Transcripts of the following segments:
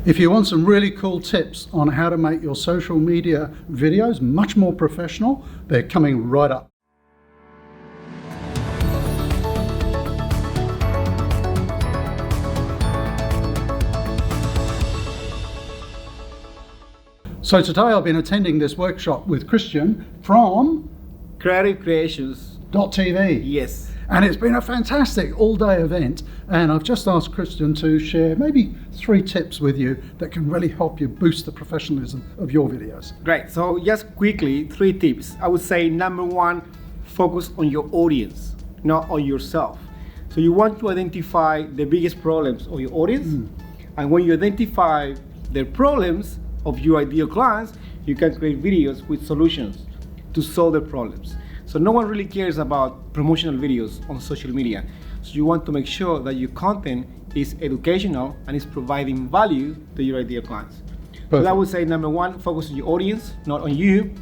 If you want some really cool tips on how to make your social media videos much more professional, they're coming right up. So today I've been attending this workshop with Christian from Creative Creations .tv. Yes. And it's been a fantastic all-day event, and I've just asked Christian to share maybe 3 tips with you that can really help you boost the professionalism of your videos. Great. So just quickly, 3 tips. I would say number 1, focus on your audience, not on yourself. So you want to identify the biggest problems of your audience, and when you identify the problems of your ideal clients, you can create videos with solutions to solve the problems. So no one really cares about promotional videos on social media. So you want to make sure that your content is educational and is providing value to your ideal clients. So I would say number 1, focus on your audience, not on you.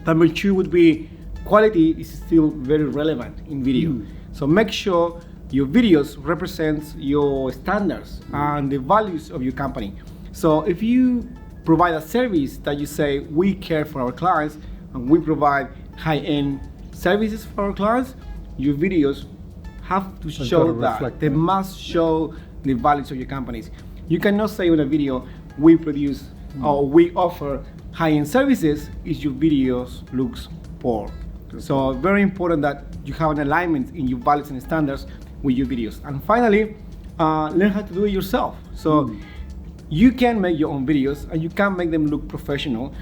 Number 2 would be quality is still very relevant in video. So make sure your videos represent your standards and the values of your company. So if you provide a service that you say, we care for our clients and we provide high-end services for our clients, your videos have to show that. They must show the values of your companies. You cannot say in a video, we produce or we offer high-end services if your videos looks poor. So very important that you have an alignment in your values and standards with your videos. And finally, learn how to do it yourself. So you can make your own videos and you can make them look professional,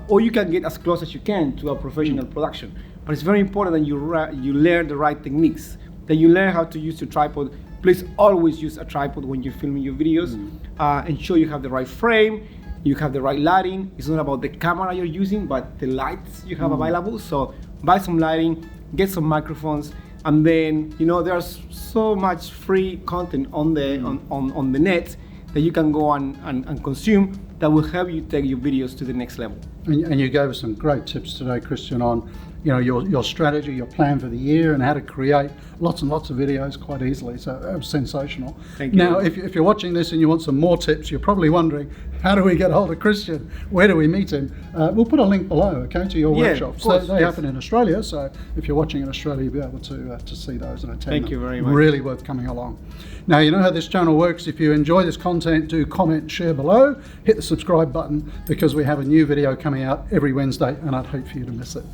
or you can get as close as you can to a professional production. But it's very important that you learn the right techniques, that you learn how to use your tripod. Please always use a tripod when you're filming your videos. Ensure you have the right frame, you have the right lighting. It's not about the camera you're using, but the lights you have available. So buy some lighting, get some microphones, and then there's so much free content on the on the net that you can go and consume that will help you take your videos to the next level. And you gave us some great tips today, Christian, on your strategy, your plan for the year, and how to create lots and lots of videos quite easily. So that was sensational. Thank you. Now, if you're watching this and you want some more tips, you're probably wondering, how do we get hold of Christian? Where do we meet him? We'll put a link below, okay, to your workshops. They happen in Australia, so if you're watching in Australia, you'll be able to see those and attend them. Thank you very much. Really worth coming along. Now, you know how this channel works. If you enjoy this content, do comment, share below, hit the subscribe button, because we have a new video coming out every Wednesday, and I'd hate for you to miss it.